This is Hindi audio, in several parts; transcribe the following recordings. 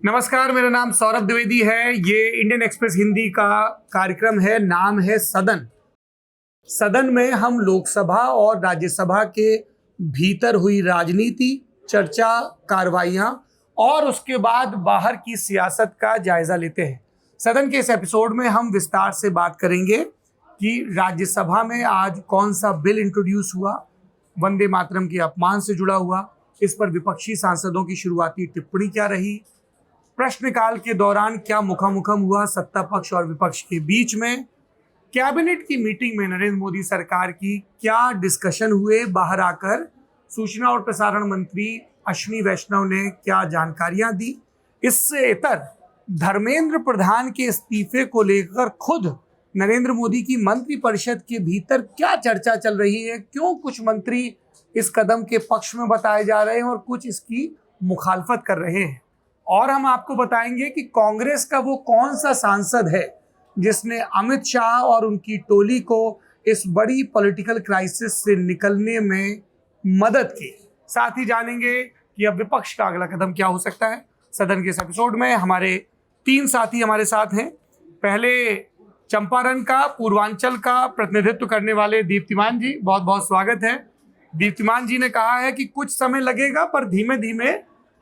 नमस्कार, मेरा नाम सौरभ द्विवेदी है। ये इंडियन एक्सप्रेस हिंदी का कार्यक्रम है, नाम है सदन। सदन में हम लोकसभा और राज्यसभा के भीतर हुई राजनीति, चर्चा, कार्रवाइयां और उसके बाद बाहर की सियासत का जायजा लेते हैं। सदन के इस एपिसोड में हम विस्तार से बात करेंगे कि राज्यसभा में आज कौन सा बिल इंट्रोड्यूस हुआ, वंदे मातरम के अपमान से जुड़ा हुआ, इस पर विपक्षी सांसदों की शुरुआती टिप्पणी क्या रही, प्रश्नकाल के दौरान क्या मुखामुखम हुआ सत्ता पक्ष और विपक्ष के बीच में, कैबिनेट की मीटिंग में नरेंद्र मोदी सरकार की क्या डिस्कशन हुए, बाहर आकर सूचना और प्रसारण मंत्री अश्विनी वैष्णव ने क्या जानकारियां दी। इससे इतर धर्मेंद्र प्रधान के इस्तीफे को लेकर खुद नरेंद्र मोदी की मंत्रिपरिषद के भीतर क्या चर्चा चल रही है, क्यों कुछ मंत्री इस कदम के पक्ष में बताए जा रहे हैं और कुछ इसकी मुखालफत कर रहे हैं। और हम आपको बताएंगे कि कांग्रेस का वो कौन सा सांसद है जिसने अमित शाह और उनकी टोली को इस बड़ी पॉलिटिकल क्राइसिस से निकलने में मदद की। साथ ही जानेंगे कि अब विपक्ष का अगला कदम क्या हो सकता है। सदन के इस एपिसोड में हमारे 3 साथी हमारे साथ हैं। पहले चंपारण का, पूर्वांचल का प्रतिनिधित्व करने वाले दीप्तिमान जी, बहुत बहुत स्वागत है। दीप्तिमान जी ने कहा है कि कुछ समय लगेगा पर धीमे धीमे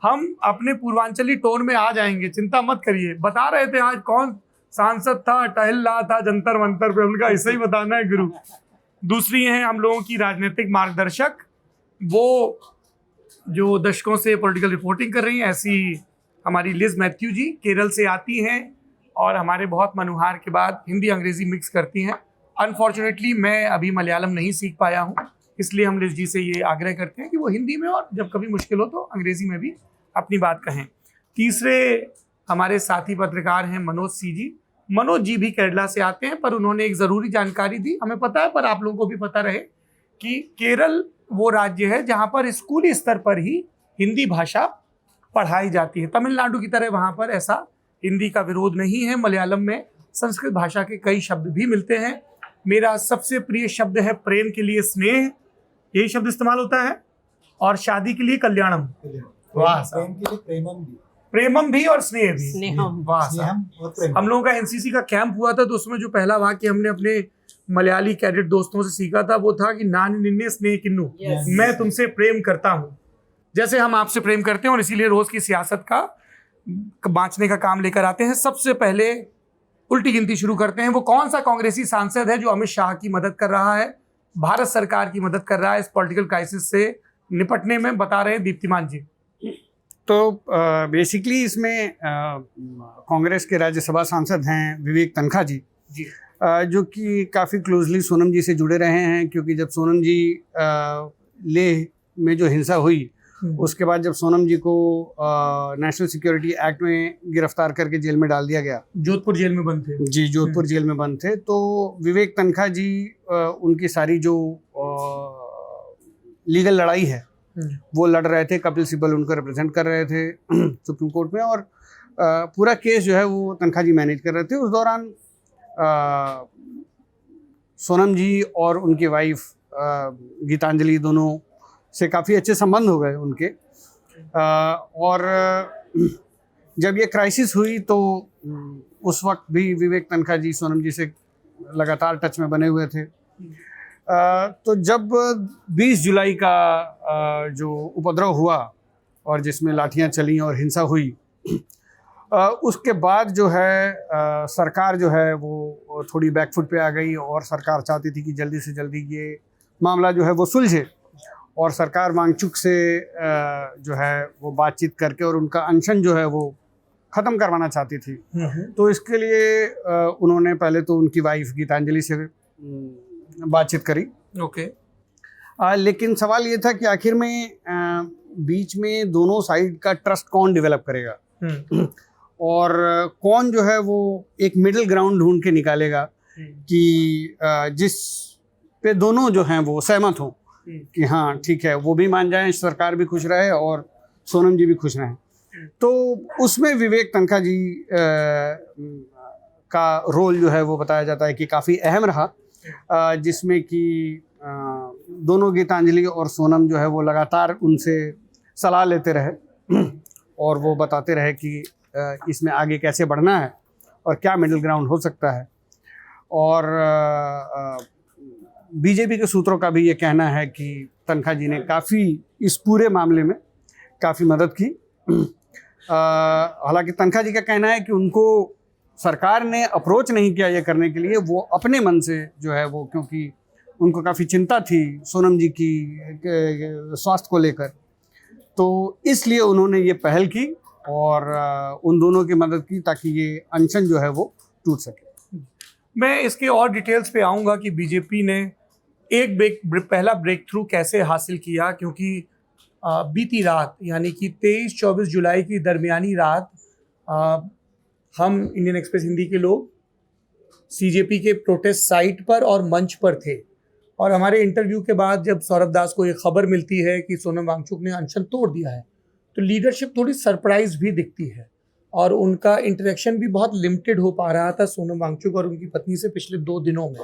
हम अपने पूर्वांचली टोन में आ जाएंगे, चिंता मत करिए। बता रहे थे आज कौन सांसद था, टहल रहा था जंतर मंतर पे, उनका ऐसे ही बताना है गुरु। दूसरी हैं हम लोगों की राजनीतिक मार्गदर्शक, वो जो दशकों से पॉलिटिकल रिपोर्टिंग कर रही हैं, ऐसी हमारी लिज मैथ्यू जी केरल से आती हैं और हमारे बहुत मनुहार के बाद हिंदी अंग्रेजी मिक्स करती हैं। अनफॉर्चुनेटली मैं अभी मलयालम नहीं सीख पाया हूँ, इसलिए हम लिज जी से ये आग्रह करते हैं कि वो हिंदी में और जब कभी मुश्किल हो तो अंग्रेजी में भी अपनी बात कहें। तीसरे हमारे साथी पत्रकार हैं मनोज सी जी। मनोज जी भी केरला से आते हैं, पर उन्होंने एक ज़रूरी जानकारी दी, हमें पता है पर आप लोगों को भी पता रहे कि केरल वो राज्य है जहाँ पर स्कूली स्तर पर ही हिंदी भाषा पढ़ाई जाती है। तमिलनाडु की तरह वहाँ पर ऐसा हिंदी का विरोध नहीं है। मलयालम में संस्कृत भाषा के कई शब्द भी मिलते हैं। मेरा सबसे प्रिय शब्द है प्रेम के लिए स्नेह, यही शब्द इस्तेमाल होता है, और शादी के लिए कल्याणम। वाह, प्रेम के लिए प्रेमम भी, प्रेमम भी और स्नेह भी। स्नेहम। वाह, हम लोगों का एनसीसी का कैंप हुआ था तो उसमें जो पहला वाक्य हमने अपने मलयाली कैडेट दोस्तों से सीखा था वो था कि नानी निन्ने स्नेह किन्नू, मैं तुमसे प्रेम करता हूँ, जैसे हम आपसे प्रेम करते हैं। और इसीलिए रोज की सियासत का बांचने का काम लेकर आते हैं। सबसे पहले उल्टी गिनती शुरू करते हैं। वो कौन सा कांग्रेसी सांसद है जो अमित शाह की मदद कर रहा है, भारत सरकार की मदद कर रहा है इस पॉलिटिकल क्राइसिस से निपटने में, बता रहे हैं दीप्तिमान जी। तो बेसिकली इसमें कांग्रेस के राज्यसभा सांसद हैं विवेक तनखा जी, जो कि काफ़ी क्लोजली सोनम जी से जुड़े रहे हैं, क्योंकि जब सोनम जी लेह में जो हिंसा हुई उसके बाद जब सोनम जी को नेशनल सिक्योरिटी एक्ट में गिरफ्तार करके जेल में डाल दिया गया, जोधपुर जेल में बंद थे जी, जोधपुर जेल में बंद थे, तो विवेक तनखा जी उनकी सारी जो लीगल लड़ाई है वो लड़ रहे थे। कपिल सिब्बल उनको रिप्रेजेंट कर रहे थे सुप्रीम कोर्ट में, और पूरा केस जो है वो तनखा जी मैनेज कर रहे थे। उस दौरान सोनम जी और उनकी वाइफ गीतांजलि दोनों से काफ़ी अच्छे संबंध हो गए उनके। और जब ये क्राइसिस हुई तो उस वक्त भी विवेक तनखा जी सोनम जी से लगातार टच में बने हुए थे। तो जब 20 जुलाई का जो उपद्रव हुआ और जिसमें लाठियां चली और हिंसा हुई, उसके बाद जो है सरकार जो है वो थोड़ी बैकफुट पे आ गई और सरकार चाहती थी कि जल्दी से जल्दी ये मामला जो है वो सुलझे, और सरकार वांगचुक से जो है वो बातचीत करके और उनका अनशन जो है वो ख़त्म करवाना चाहती थी। तो इसके लिए उन्होंने पहले तो उनकी वाइफ गीतांजलि से बातचीत करी। ओके। लेकिन सवाल ये था कि आखिर में बीच में दोनों साइड का ट्रस्ट कौन डेवलप करेगा और कौन जो है वो एक मिडिल ग्राउंड ढूंढ के निकालेगा कि जिस पे दोनों जो हैं वो सहमत हों कि हाँ ठीक है, वो भी मान जाएं, सरकार भी खुश रहे और सोनम जी भी खुश रहें। तो उसमें विवेक तनखा जी का रोल जो है वो बताया जाता है कि काफ़ी अहम रहा, जिसमें कि दोनों गीतांजलि और सोनम जो है वो लगातार उनसे सलाह लेते रहे और वो बताते रहे कि इसमें आगे कैसे बढ़ना है और क्या मिडिल ग्राउंड हो सकता है। और बीजेपी के सूत्रों का भी ये कहना है कि तनखा जी ने काफ़ी इस पूरे मामले में काफ़ी मदद की। हालांकि तनखा जी का कहना है कि उनको सरकार ने अप्रोच नहीं किया ये करने के लिए, वो अपने मन से जो है वो, क्योंकि उनको काफ़ी चिंता थी सोनम जी की स्वास्थ्य को लेकर, तो इसलिए उन्होंने ये पहल की और उन दोनों की मदद की ताकि ये अनशन जो है वो टूट सके। मैं इसके और डिटेल्स पे आऊँगा कि बीजेपी ने एक पहला ब्रेक थ्रू कैसे हासिल किया, क्योंकि बीती रात यानी कि 23-24 जुलाई की दरमियानी रात हम इंडियन एक्सप्रेस हिंदी के लोग सीजेपी के प्रोटेस्ट साइट पर और मंच पर थे, और हमारे इंटरव्यू के बाद जब सौरभ दास को ये खबर मिलती है कि सोनम वांगचुक ने अनशन तोड़ दिया है, तो लीडरशिप थोड़ी सरप्राइज भी दिखती है और उनका इंटरेक्शन भी बहुत लिमिटेड हो पा रहा था सोनम वांगचुक और उनकी पत्नी से पिछले 2 दिनों में।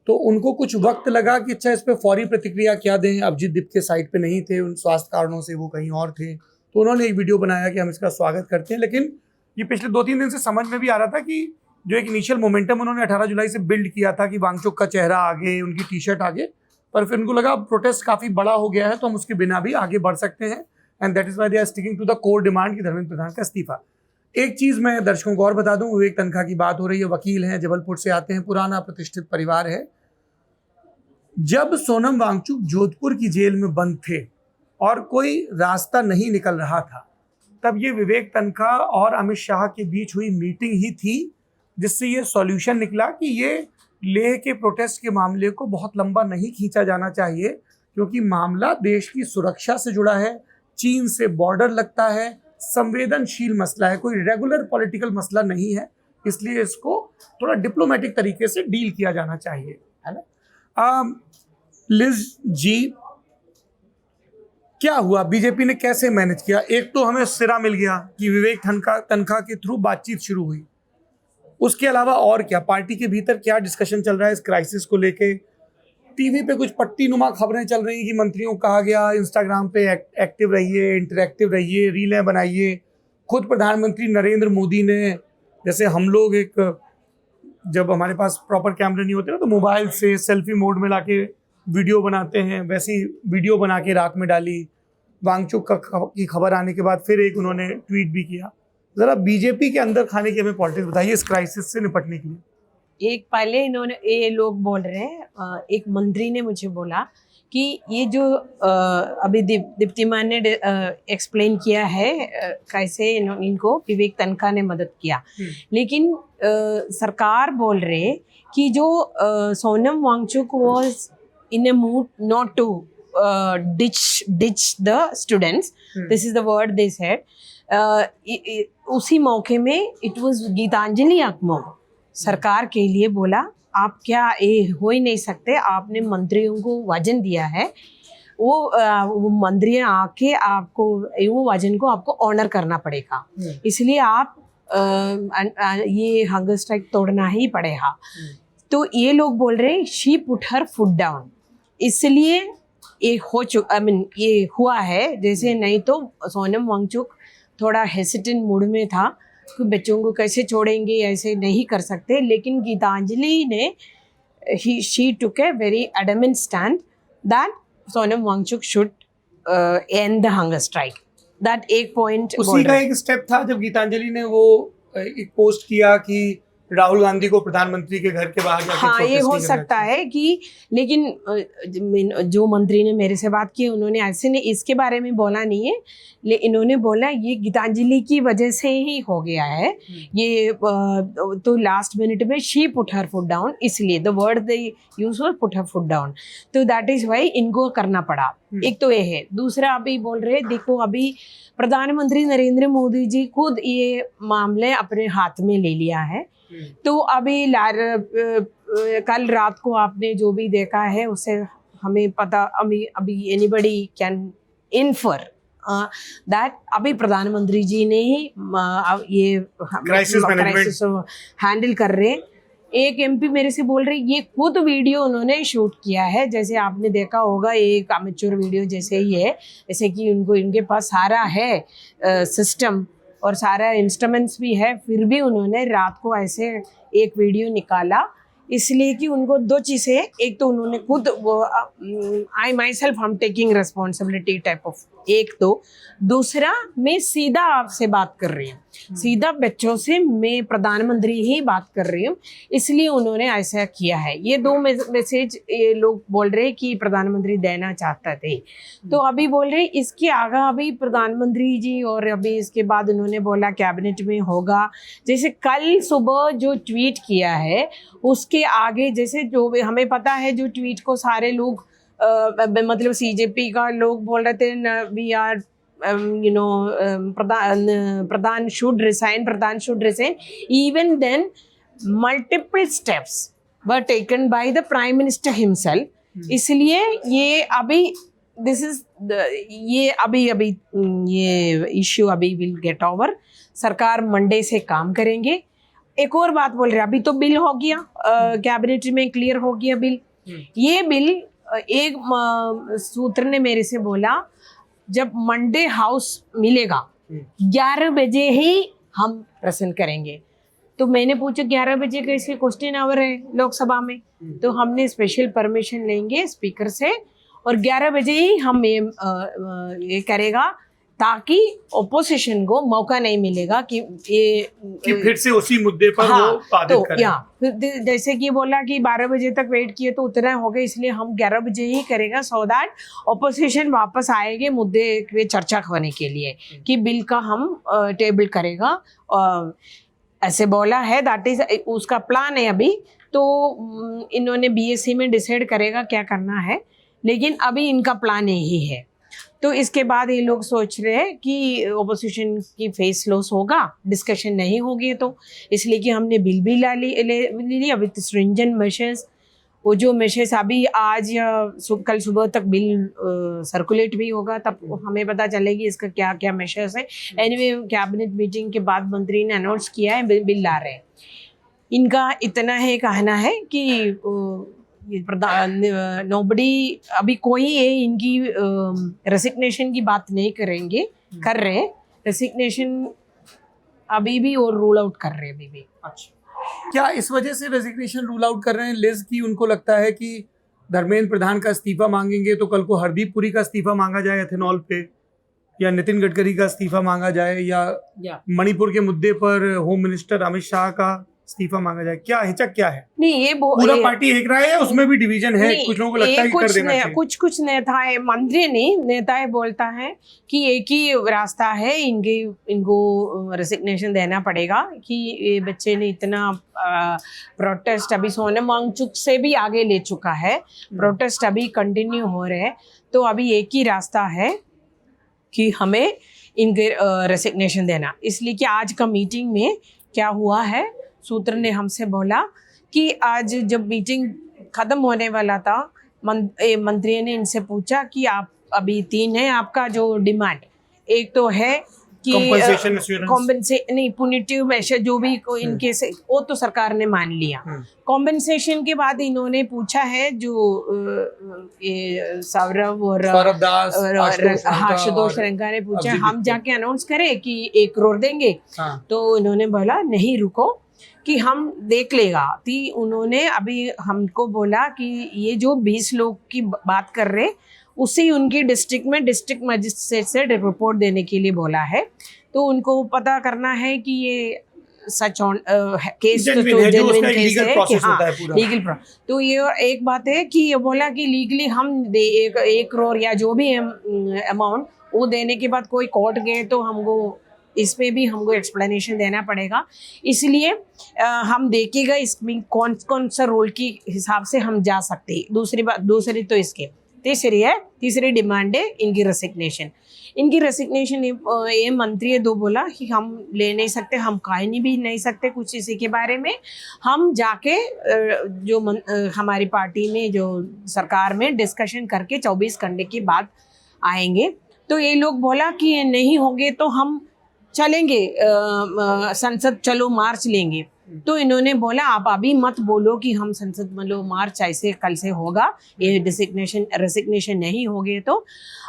तो उनको कुछ वक्त लगा कि अच्छा इस पर फौरी प्रतिक्रिया क्या दें। अभिजीत दीप के साइट पे नहीं थे, उन स्वास्थ्य कारणों से वो कहीं और थे, तो उन्होंने एक वीडियो बनाया कि हम इसका स्वागत करते हैं। लेकिन ये पिछले 2-3 दिन से समझ में भी आ रहा था कि जो एक इनिशियल मोमेंटम उन्होंने 18 जुलाई से बिल्ड किया था कि वांगचुक का चेहरा आगे, उनकी टी शर्ट आगे, पर फिर उनको लगा प्रोटेस्ट काफ़ी बड़ा हो गया है तो हम उसके बिना भी आगे बढ़ सकते हैं, and that is why they are sticking to the core demand कि धर्मेंद्र प्रधान का इस्तीफा। एक चीज़ मैं दर्शकों को और बता दूं, विवेक तनखा की बात हो रही है, वकील हैं, जबलपुर से आते हैं, पुराना प्रतिष्ठित परिवार है। जब सोनम वांगचुक जोधपुर की जेल में बंद थे और कोई रास्ता नहीं निकल रहा था, तब ये विवेक तनखा और अमित शाह के बीच हुई मीटिंग ही थी जिससे ये सॉल्यूशन निकला कि ये लेह के प्रोटेस्ट के मामले को बहुत लंबा नहीं खींचा जाना चाहिए, क्योंकि मामला देश की सुरक्षा से जुड़ा है, चीन से बॉर्डर लगता है, संवेदनशील मसला है, कोई रेगुलर पॉलिटिकल मसला नहीं है, इसलिए इसको थोड़ा डिप्लोमेटिक तरीके से डील किया जाना चाहिए, है ना। लिज जी, क्या हुआ, बीजेपी ने कैसे मैनेज किया? एक तो हमें सिरा मिल गया कि विवेक तनखा के थ्रू बातचीत शुरू हुई, उसके अलावा और क्या पार्टी के भीतर क्या डिस्कशन चल रहा है इस क्राइसिस को लेके? टीवी पे कुछ पट्टी नुमा खबरें चल रही कि मंत्रियों को कहा गया इंस्टाग्राम पे एक्टिव रहिए, इंटरैक्टिव रहिए, रीलें बनाइए। खुद प्रधानमंत्री नरेंद्र मोदी ने, जैसे हम लोग एक जब हमारे पास प्रॉपर कैमरे नहीं होते ना तो मोबाइल से सेल्फी मोड में लाके वीडियो बनाते हैं, वैसी वीडियो बना के रात में डाली। वांगचुक की खबर आने के बाद फिर एक उन्होंने ट्वीट भी किया। ज़रा बीजेपी के अंदर खाने की हमें पॉलिटिक्स बताइए इस क्राइसिस से निपटने के लिए। एक पहले इन्होंने, ये लोग बोल रहे हैं, एक मंत्री ने मुझे बोला कि ये जो अभी दीप्तिमान ने एक्सप्लेन किया है कैसे इनको विवेक तनखा ने मदद किया, लेकिन सरकार बोल रहे कि जो Sonam Wangchuk was in a mood not to ditch the students, this is the word they said, उसी मौके में इट वाज गीतांजलि अकमो सरकार के लिए बोला आप क्या ये हो ही नहीं सकते, आपने मंत्रियों को वजन दिया है, वो मंत्री आके आपको वो वजन को आपको ऑनर करना पड़ेगा, इसलिए आप ये हंगर स्ट्राइक तोड़ना ही पड़ेगा। तो ये लोग बोल रहे she put her foot down, इसलिए ये हो चुका, ये हुआ है। जैसे नहीं तो सोनम वांगचुक थोड़ा हेसिटेंट मूड में था कि बच्चों को कैसे छोड़ेंगे, ऐसे नहीं कर सकते, लेकिन गीतांजलि ने she took a very adamant stand that Sonam Wangchuk should end the hunger strike. That एक पॉइंट उसी का एक स्टेप था जब गीतांजलि ने वो एक पोस्ट किया कि राहुल गांधी को प्रधानमंत्री के घर के बाहर जाके हाँ ये हो सकता है कि, लेकिन जो मंत्री ने मेरे से बात की उन्होंने ऐसे ने इसके बारे में बोला नहीं है, लेकिन इन्होंने बोला ये गीतांजलि की वजह से ही हो गया है ये, तो लास्ट मिनट में she put her foot down, इसलिए the word they use was put her foot down, तो दैट इज वाई इनको करना पड़ा। एक तो ये है। दूसरा अभी बोल रहे देखो अभी प्रधानमंत्री नरेंद्र मोदी जी खुद ये मामले अपने हाथ में ले लिया है, तो अभी कल रात को आपने जो भी देखा है उससे हमें पता, अभी एनीबडी कैन इन्फर दैट अभी प्रधानमंत्री जी ने ही ये क्राइसिस हैंडल कर रहे। एक एमपी मेरे से बोल रहे ये खुद वीडियो उन्होंने शूट किया है, जैसे आपने देखा होगा एक अमेच्योर वीडियो जैसे ही है, जैसे कि उनको इनके पास सारा है सिस्टम और सारा इंस्ट्रूमेंट्स भी है, फिर भी उन्होंने रात को ऐसे एक वीडियो निकाला, इसलिए कि उनको दो चीज़ें, एक तो उन्होंने खुद वो आई माई सेल्फ हम टेकिंग रिस्पॉन्सिबिलिटी टाइप ऑफ, एक तो दूसरा मैं सीधा आपसे बात कर रही हूँ, सीधा बच्चों से मैं प्रधानमंत्री ही बात कर रही हूँ, इसलिए उन्होंने ऐसा किया है। ये दो मैसेज ये लोग बोल रहे कि प्रधानमंत्री देना चाहते थे। तो अभी बोल रहे इसके आगे अभी प्रधानमंत्री जी, और अभी इसके बाद उन्होंने बोला कैबिनेट में होगा। जैसे कल सुबह जो ट्वीट किया है उसके आगे, जैसे जो भी हमें पता है, जो ट्वीट को सारे लोग मतलब सीजेपी का लोग बोल रहे थे we are Pradhan should resign, even then multiple steps were taken by the prime minister himself। इसलिए ये अभी ये इश्यू अभी विल गेट ओवर। सरकार मंडे से काम करेंगे। एक और बात बोल रहे, अभी तो बिल हो गया, कैबिनेट में क्लियर हो गया बिल। ये बिल एक सूत्र ने मेरे से बोला जब मंडे हाउस मिलेगा 11 बजे ही हम प्रेजेंट करेंगे। तो मैंने पूछा 11 बजे कैसे, क्वेश्चन आवर है लोकसभा में, तो हमने स्पेशल परमिशन लेंगे स्पीकर से और 11 बजे ही हम ये करेगा, ताकि ओपोजिशन को मौका नहीं मिलेगा कि ये फिर से उसी मुद्दे पर हाँ, वो बाधित तो करें। फिर जैसे कि बोला कि 12 बजे तक वेट किए तो उतना हो गया, इसलिए हम 11 बजे ही करेगा, सो दैट ओपोजिशन वापस आएंगे मुद्दे पे चर्चा करने के लिए कि बिल का हम टेबल करेगा। ऐसे बोला है, दैट इज उसका प्लान है अभी। तो इन्होंने बीएससी में डिसाइड करेगा क्या करना है, लेकिन अभी इनका प्लान यही है। तो इसके बाद ये लोग सोच रहे हैं कि ओपोजिशन की फेस लॉस होगा, डिस्कशन नहीं होगी, तो इसलिए कि हमने बिल भी ले ली अभी स्ट्रिंजेंट मेजर्स। वो जो मेजर्स अभी आज या कल सुबह तक बिल सर्कुलेट भी होगा, तब हमें पता चलेगी इसका क्या क्या मेजर्स है। एनीवे कैबिनेट मीटिंग के बाद मंत्री ने अनाउंस किया है बिल ला रहे हैं। इनका इतना है कहना है कि नोबडी अभी कोई है इनकी रेसिग्नेशन की बात नहीं कर रहे, रेसिग्नेशन अभी भी और रूल आउट कर रहे हैं अभी भी। अच्छा, क्या इस वजह से रेजिग्नेशन रूल आउट कर रहे हैं लिज की? उनको लगता है कि धर्मेंद्र प्रधान का इस्तीफा मांगेंगे तो कल को हरदीप पुरी का इस्तीफा मांगा जाए एथेनॉल पे, या नितिन गडकरी का इस्तीफा मांगा जाए, या मणिपुर के मुद्दे पर होम मिनिस्टर अमित शाह का इस्तीफा मांगा जाए? क्या हिचक क्या है? नहीं, ये पूरा पार्टी एक राय है, उसमें भी डिवीजन है, कुछ लोगों को लगता है कि कर देना चाहिए। कुछ नेताएं, मंत्री नहीं, नेताएं बोलता है कि एक ही रास्ता है, इनको रेसिग्नेशन देना पड़ेगा कि ये बच्चे ने इतना प्रोटेस्ट अभी सोनम वांगचुक से भी आगे ले चुका है, प्रोटेस्ट अभी कंटिन्यू हो रहे हैं, तो अभी एक ही रास्ता है कि हमें इनके रेसिग्नेशन देना। इसलिए कि आज का मीटिंग में क्या हुआ है, सूत्र ने हमसे बोला कि आज जब मीटिंग ख़त्म होने वाला था, मंत्री ने इनसे पूछा कि आप अभी 3 है आपका जो डिमांड, एक तो है कि नहीं पुनिटिव मेजर जो भी इनके से, वो तो सरकार ने मान लिया। कॉम्पेंसेशन के बाद इन्होंने पूछा है जो ये सौरभ और आशुतोष रंगा ने पूछा, हम जाके अनाउंस करें कि 1 करोड़ देंगे। तो इन्होंने बोला नहीं, रुको कि हम देख लेगा। तो उन्होंने अभी हमको बोला कि ये जो 20 लोग की बात कर रहे, उसी उनकी डिस्ट्रिक्ट में डिस्ट्रिक्ट मजिस्ट्रेट से रिपोर्ट देने के लिए बोला है। तो उनको पता करना है कि ये सच ऑन केस तो जेन्युइन केस है कि हाँ लीगल। तो ये एक बात है कि ये बोला कि लीगली हम 1 करोड़ या जो भी अमाउंट वो देने के बाद कोई कोर्ट गए तो हमको इसमें भी हमको एक्सप्लेनेशन देना पड़ेगा, इसलिए हम देखेगा इसमें कौन कौन सा रोल के हिसाब से हम जा सकते हैं। दूसरी तो इसके तीसरी डिमांड है इनकी रेसिग्नेशन। ये मंत्री 2 बोला कि हम ले नहीं सकते, हम कहीं भी नहीं सकते कुछ इसी के बारे में, हम जाके जो हमारी पार्टी में जो सरकार में डिस्कशन करके 24 घंटे के बाद आएंगे। तो ये लोग बोला कि ये नहीं होंगे तो हम चलेंगे संसद, चलो मार्च लेंगे। तो इन्होंने बोला आप अभी मत बोलो कि हम संसद मतलब मार्च ऐसे कल से होगा, ये रेसिग्नेशन नहीं होगे तो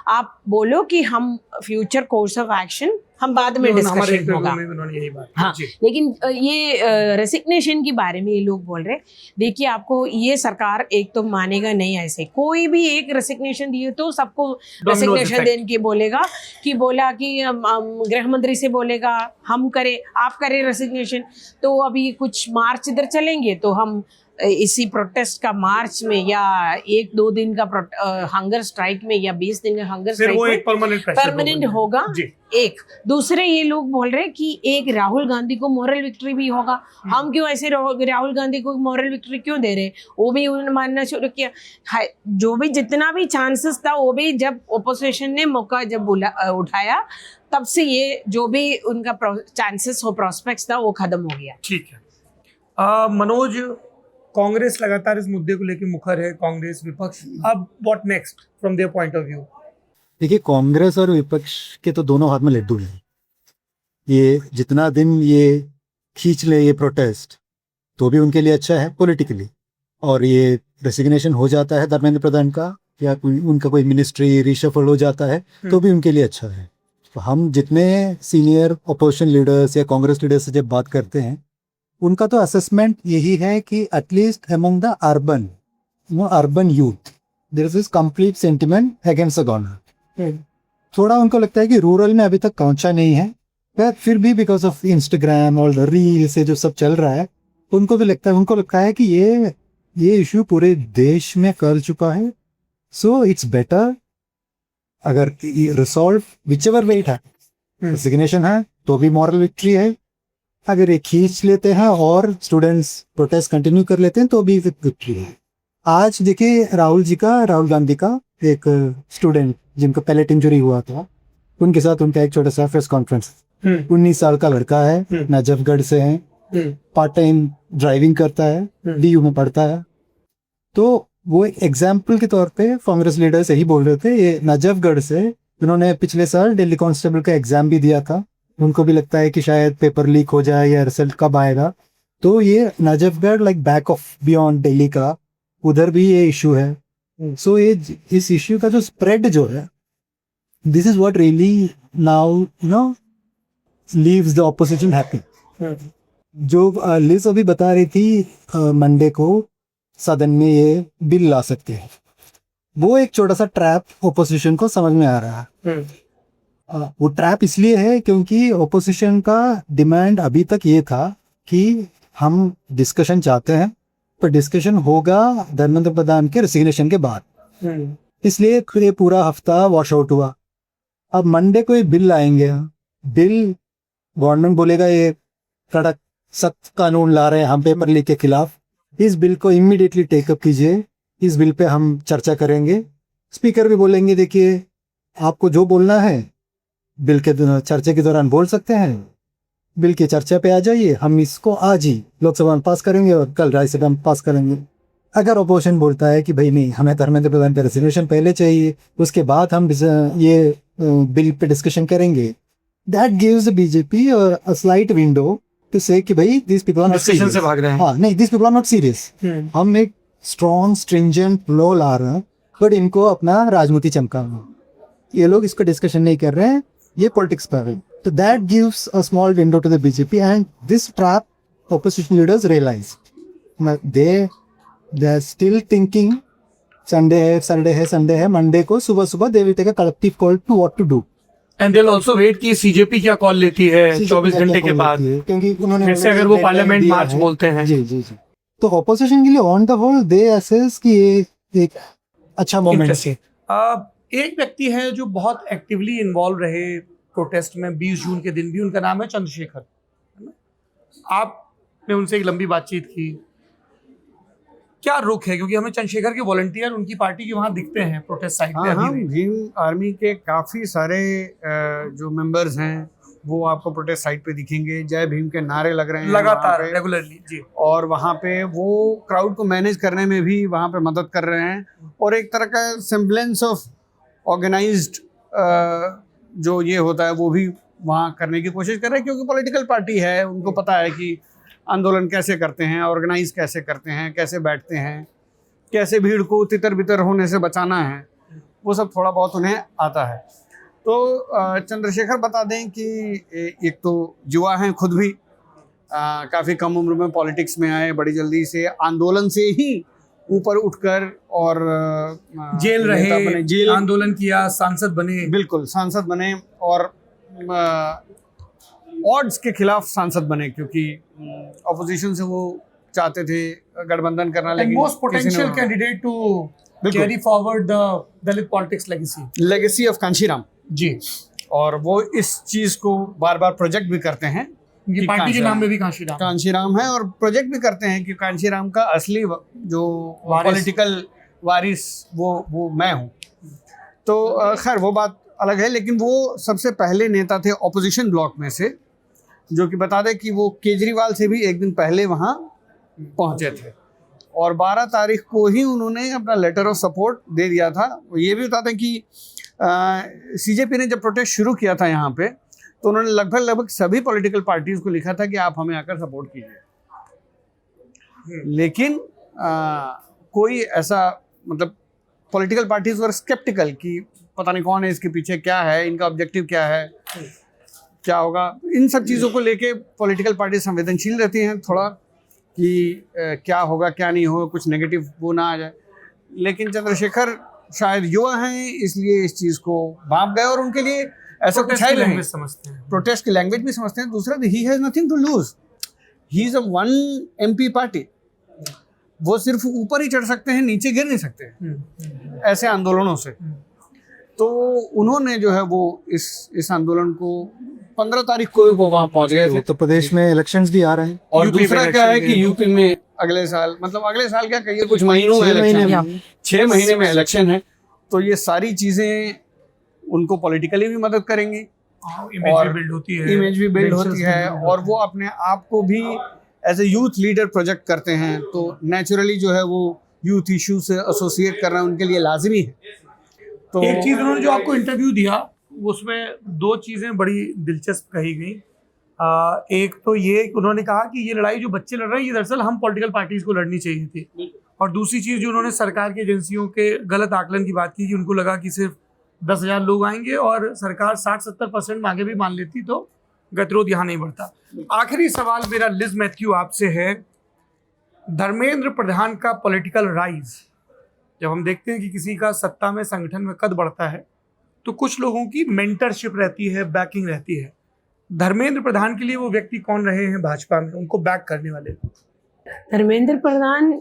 आप बोलो कि हम फ्यूचर कोर्स ऑफ एक्शन हम बाद में हमारे डिस्कशन इंटरव्यू होगा। में भी उन्होंने यही बात की। हाँ, जी। लेकिन ये रेसिग्नेशन के बारे में ये लोग बोल रहे, देखिए आपको ये सरकार एक तो मानेगा नहीं, ऐसे कोई भी एक रेसिग्नेशन दिए तो सबको रेसिग्नेशन effect। देने की बोलेगा कि बोला कि गृह मंत्री से बोलेगा हम करें, आप करें रेसिग्नेशन। तो अभी कुछ मार्च इधर चलेंगे तो हम इसी प्रोटेस्ट का मार्च में या 1-2 दिन का हंगर स्ट्राइक में या 20 दिन का हंगर फिर वो एक स्ट्राइक में परमानेंट होगा। जी। एक दूसरे ये लोग बोल रहे कि एक राहुल गांधी को मॉरल विक्ट्री भी होगा। हम क्यों ऐसे राहुल गांधी को मॉरल विक्ट्री क्यों दे रहे, वो भी उन्होंने मानना शुरू किया। जो भी जितना भी चांसेस था वो भी जब ओपोजिशन ने मौका जब उठाया तब से ये जो भी उनका चांसेस हो प्रोस्पेक्ट्स था वो खत्म हो गया। ठीक है। मनोज, कांग्रेस लगातार इस मुद्दे को लेकर मुखर है, कांग्रेस विपक्ष, अब what next from their point of view? देखिए, कांग्रेस और विपक्ष के तो दोनों हाथ में लड्डू हैं। ये जितना दिन ये खींच ले ये प्रोटेस्ट तो भी उनके लिए अच्छा है पॉलिटिकली, और ये रेसिग्नेशन हो जाता है धर्मेंद्र प्रधान का या उनका कोई मिनिस्ट्री रिशफल हो जाता है तो भी उनके लिए अच्छा है। तो हम जितने सीनियर अपोजिशन लीडर्स या कांग्रेस लीडर्स से जब बात करते हैं उनका तो असेसमेंट यही है कि at least among the urban youth there is complete sentiment against the government. थोड़ा उनको लगता है कि रूरल में अभी तक पहुंचा नहीं है, पर फिर भी बिकॉज ऑफ इंस्टाग्राम और द रील से जो सब चल रहा है उनको लगता है कि ये इशू पूरे देश में कर चुका है। सो इट्स बेटर अगर resolve which ever way it है, रेसिग्नेशन है तो भी मॉरल विक्ट्री है, अगर ये खींच लेते हैं और स्टूडेंट्स प्रोटेस्ट कंटिन्यू कर लेते हैं तो भी विक्ट्री है। आज देखिए राहुल गांधी का एक स्टूडेंट जिनका पैलेट इंजरी हुआ था, उनके साथ उनका एक छोटा सा प्रेस कॉन्फ्रेंस। 19 साल का लड़का है, नजफगढ़ से है, पार्ट टाइम ड्राइविंग करता है, DU में पढ़ता है। तो वो एग्जाम्पल के तौर पे कांग्रेस लीडर्स यही बोल रहे थे, ये नजफगढ़ से उन्होंने पिछले साल दिल्ली कांस्टेबल का एग्जाम भी दिया था, उनको भी लगता है कि शायद पेपर लीक हो जाए या रिजल्ट कब आएगा। तो ये Najafgarh like back of beyond Delhi का, उधर भी ये इशू है। सो ये इस इश्यू का जो स्प्रेड जो है, this is what really now leaves the opposition happy. जो लिज अभी बता रही थी मंडे को सदन में ये बिल ला सकते हैं, वो एक छोटा सा ट्रैप ओपोजिशन को समझ में आ रहा है। वो ट्रैप इसलिए है क्योंकि ओपोजिशन का डिमांड अभी तक ये था कि हम डिस्कशन चाहते हैं, पर डिस्कशन होगा धर्मेंद्र प्रधान के रेसिग्नेशन के बाद, इसलिए ये पूरा हफ्ता वॉश आउट हुआ। अब मंडे को ये बिल लाएंगे, बिल गवर्नमेंट बोलेगा ये कड़क सख्त कानून ला रहे हैं हम पेपर लीक के खिलाफ, इस बिल को इमीडिएटली टेकअप कीजिए, इस बिल पे हम चर्चा करेंगे। स्पीकर भी बोलेंगे देखिए आपको जो बोलना है बिल के चर्चा के दौरान बोल सकते हैं, बिल की चर्चा पे आ जाइए, हम इसको आज ही लोकसभा में पास करेंगे और कल राज्यसभा में पास करेंगे। अगर अपोजिशन बोलता है कि भाई नहीं, हमें धर्मेंद्र प्रधान पे रेजोल्यूशन पहले चाहिए, उसके बाद हम ये बिल पे डिस्कशन करेंगे, that gives the BJP a slight window to say कि भाई this people are not serious, से भाग रहे हैं। हाँ नहीं, this people are not serious. हम एक स्ट्रॉन्ग स्ट्रिंजेंट लॉ ला रहे हैं, बट इनको अपना राजनीति चमकाना, ये लोग इसको डिस्कशन नहीं कर रहे हैं, ये पॉलिटिक्स पर है। तो that gives a small window to the BJP and this trap opposition leaders realise they are still thinking Sunday है, मंडे को सुबह सुबह they will take a collective call to what to do, and they will also wait कि सीजेपी क्या कॉल लेती है 24 घंटे के बाद, क्योंकि उन्होंने जैसे अगर वो पार्लियामेंट मार्च बोलते हैं। जी। तो ऑपोजिशन के लिए on the whole they assess कि ये एक अच्छा मोमेंट है। एक व्यक्ति है जो बहुत एक्टिवली इन्वॉल्व रहे प्रोटेस्ट में 20 जून के दिन भी, उनका नाम है चंद्रशेखर, है ना? आपने उनसे एक लंबी बातचीत की, क्या रुख है? क्योंकि हमें चंद्रशेखर के वॉलंटियर उनकी पार्टी के वहां दिखते हैं प्रोटेस्ट साइट पे। हाँ, अभी भी भीम आर्मी के काफ़ी सारे जो मेंबर्स हैं वो आपको प्रोटेस्ट साइट पे दिखेंगे, जय भीम के नारे लग रहे हैं लगातार वहाँ पे, रेगुलरली जी। और वहाँ पे वो क्राउड को मैनेज करने में भी वहाँ पे मदद कर रहे हैं, और एक तरह का सिम्बलेंस ऑफ ऑर्गेनाइज्ड जो ये होता है वो भी वहाँ करने की कोशिश कर रहे हैं, क्योंकि पॉलिटिकल पार्टी है, उनको पता है कि आंदोलन कैसे करते हैं, ऑर्गेनाइज कैसे करते हैं, कैसे बैठते हैं, कैसे भीड़ को तितर बितर होने से बचाना है, वो सब थोड़ा बहुत उन्हें आता है। तो चंद्रशेखर बता दें कि एक तो युवा हैं खुद भी, काफ़ी कम उम्र में पॉलिटिक्स में आए, बड़ी जल्दी से आंदोलन से ही ऊपर उठकर और जेल नेता रहे, बने, जेल आंदोलन किया, सांसद बने। बिल्कुल सांसद बने और ऑड्स के खिलाफ सांसद बने, क्योंकि ऑपोजिशन से वो चाहते थे गठबंधन करना, लेकिन most potential candidate to carry forward the Dalit politics legacy of Kanshi Ram ji. और वो इस चीज को बार बार प्रोजेक्ट भी करते हैं ये कि पार्टी के नाम में भी कांशीराम कांशीराम है, और प्रोजेक्ट भी करते हैं कि कांशीराम का असली जो पॉलिटिकल वारिस वो मैं हूँ। तो खैर वो बात अलग है, लेकिन वो सबसे पहले नेता थे ऑपोजिशन ब्लॉक में से, जो कि बता दें कि वो केजरीवाल से भी एक दिन पहले वहाँ पहुँचे थे, और 12 तारीख को ही उन्होंने अपना लेटर ऑफ सपोर्ट दे दिया था। ये भी बताते हैं कि सीजेपी ने जब प्रोटेस्ट शुरू किया था यहाँ पे, तो उन्होंने लगभग सभी पॉलिटिकल पार्टीज को लिखा था कि आप हमें आकर सपोर्ट कीजिए, लेकिन कोई ऐसा मतलब पॉलिटिकल पार्टीज वर स्केप्टिकल कि पता नहीं कौन है इसके पीछे, क्या है इनका ऑब्जेक्टिव, क्या है, क्या होगा। इन सब चीज़ों को लेके पॉलिटिकल पार्टी संवेदनशील रहती हैं थोड़ा कि क्या होगा क्या नहीं होगा, कुछ नेगेटिव वो ना आ जाए। लेकिन चंद्रशेखर शायद युवा हैं, इसलिए इस चीज़ को भाप गए, और उनके लिए ऐसा कुछ है नहीं, समझते हैं, प्रोटेस्ट की लैंग्वेज भी समझते हैं। दूसरा, he has nothing to lose, he is a 1 MP party, वो सिर्फ ऊपर ही चढ़ सकते हैं, नीचे गिर नहीं सकते ऐसे आंदोलनों से। तो उन्होंने जो है वो इस आंदोलन को 15 तारीख को वो वहाँ पहुँच गए थे। उत्तर प्रदेश में इलेक्शंस भी आ रहे हैं, और यूपी दूसरा में क्या है इलेक्शन कि यूपी में अगले साल, मतलब अगले साल क्या कहिए, कुछ महीनों में 6 महीने इलेक्शन, में 6 महीने में इलेक्शन है। तो ये सारी चीज़ें उनको पॉलिटिकली भी मदद करेंगी, इमेज भी बिल्ड होती है, इमेज भी बिल्ड elections होती भी है, build और होती वो अपने आप को भी as a youth leader project करते हैं। तो नेचुरली जो है वो यूथ इशू से एसोसिएट करना उनके लिए लाजमी है। तो एक चीज उन्होंने जो आपको इंटरव्यू दिया उसमें 2 चीजें बड़ी दिलचस्प कही गई। एक तो ये कि उन्होंने कहा कि ये लड़ाई जो बच्चे लड़ रहे हैं ये दरअसल हम पॉलिटिकल पार्टीज को लड़नी चाहिए थी, और दूसरी चीज जो उन्होंने सरकार की एजेंसियों के गलत आकलन की बात की कि उनको लगा कि सिर्फ 10,000 लोग आएंगे और सरकार 60-70% मांगे भी मान लेती तो गतिरोध यहाँ नहीं बढ़ता। आखिरी सवाल मेरा लिज मैथ्यू आपसे है, धर्मेंद्र प्रधान का पॉलिटिकल राइज, जब हम देखते हैं कि किसी का सत्ता में संगठन में कद बढ़ता है तो कुछ लोगों की मेंटरशिप रहती है, बैकिंग रहती है। धर्मेंद्र प्रधान के लिए वो व्यक्ति कौन रहे हैं भाजपा में उनको बैक करने वाले? धर्मेंद्र प्रधान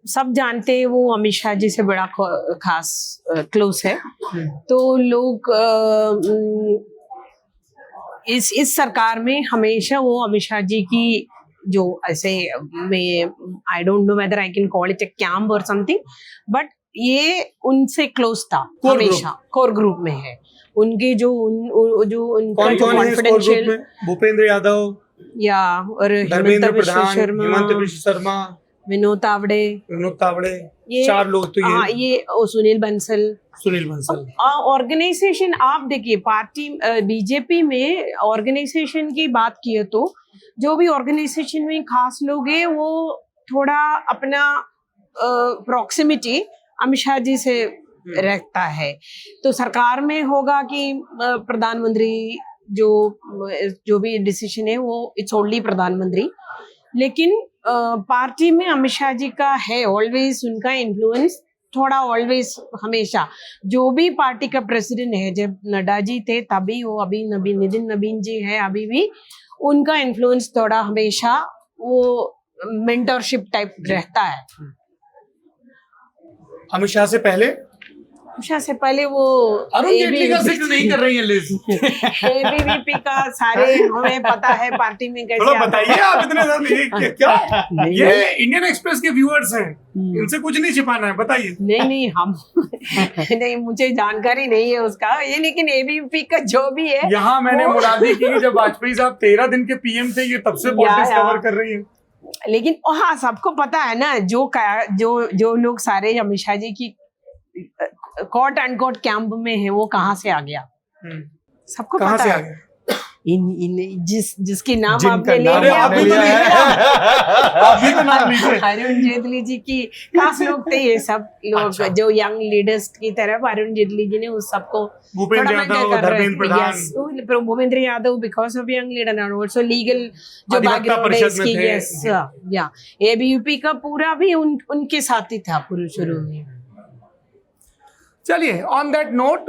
सब जानते हैं, वो अमित शाह जी से बड़ा खास क्लोज है। तो लोग इस सरकार में हमेशा वो अमित शाह जी की जो ऐसे में I don't know whether I can call it a camp और समथिंग, बट ये उनसे क्लोज था, हमेशा कोर ग्रुप में है उनके जो उनका जो कॉन्फिडेंशियल, भूपेंद्र यादव या और धर्मेंद्र प्रधान, हिमंत बिश्व शर्मा, विनोद तावड़े, ये 4 लोग तो ये, हाँ, ये सुनील बंसल। ऑर्गेनाइजेशन आप देखिए, पार्टी बीजेपी में ऑर्गेनाइजेशन की बात किए तो जो भी ऑर्गेनाइजेशन में खास लोग हैं वो थोड़ा अपना प्रॉक्सिमिटी अमित शाह जी से रहता है। तो सरकार में होगा कि प्रधानमंत्री जो भी डिसीजन है वो इट्स ओनली प्रधानमंत्री, लेकिन पार्टी में अमित शाह जी का है ऑलवेज, उनका इन्फ्लुएंस थोड़ा ऑलवेज हमेशा। जो भी पार्टी का प्रेसिडेंट है, जब नड्डा जी थे तभी वो, अभी नितिन नवीन जी है अभी भी, उनका इन्फ्लुएंस थोड़ा हमेशा वो मेंटरशिप टाइप रहता है। अमित शाह से पहले वो अरुण जेटली का जिक्र नहीं कर रही है लिज। एबीवीपी का सारे हमें पता है पार्टी में कैसे थोड़ा बताइए आप, इतने सारे क्या ये इंडियन एक्सप्रेस के व्यूअर्स हैं, इनसे कुछ नहीं छिपाना है, बताइए। नहीं हम नहीं, मुझे जानकारी नहीं है उसका ये, लेकिन एबीवीपी का जो भी है, यहाँ मैंने मुरादी की जब वाजपेयी साहब 13 दिन के पीएम थे, ये तब से पॉलिटिक्स कवर कर रही है। लेकिन हाँ, सबको पता है ना, जो लोग सारे अमित शाह जी की कोट एंड कोट कैंप में है वो कहाँ से आ गया, सबको कहाँ पता से है। आ गया? इन जिसके नाम जिनका आपने ले नाम लिया आपने अभी तो लिया है। अभी तो नाम लीजिए। अरुण जेटली जी की खास लोग थे ये सब लोग, अच्छा। जो यंग लीडर्स की तरफ अरुण जेटली जी ने उस सबको भूपेंद्र थोड़ा यादव, mentor कर रहे धर्मेंद्र थे। प्रधान। Yes, Bhupendra Yadav because of young leader और आल्सो लीगल जो अधिवक्ता बैकग्राउंड है परिषद में इसकी। थे। यस या एबीवीपी का पूरा भी उनके साथ ही था पूरे शुरू में। चलिए, ऑन दैट नोट,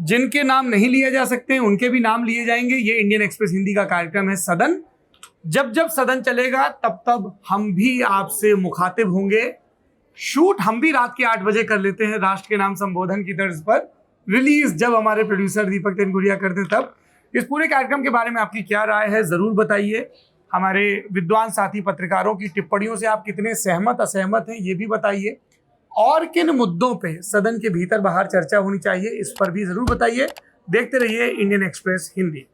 जिनके नाम नहीं लिए जा सकते उनके भी नाम लिए जाएंगे। ये इंडियन एक्सप्रेस हिंदी का कार्यक्रम है सदन। जब जब सदन चलेगा तब तब हम भी आपसे मुखातिब होंगे। शूट हम भी रात के 8 बजे कर लेते हैं राष्ट्र के नाम संबोधन की तर्ज पर। रिलीज जब हमारे प्रोड्यूसर दीपक तेनगुड़िया करते हैं तब। इस पूरे कार्यक्रम के बारे में आपकी क्या राय है जरूर बताइए। हमारे विद्वान साथी पत्रकारों की टिप्पणियों से आप कितने सहमत असहमत हैं ये भी बताइए। और किन मुद्दों पे सदन के भीतर बाहर चर्चा होनी चाहिए इस पर भी जरूर बताइए। देखते रहिए इंडियन एक्सप्रेस हिंदी।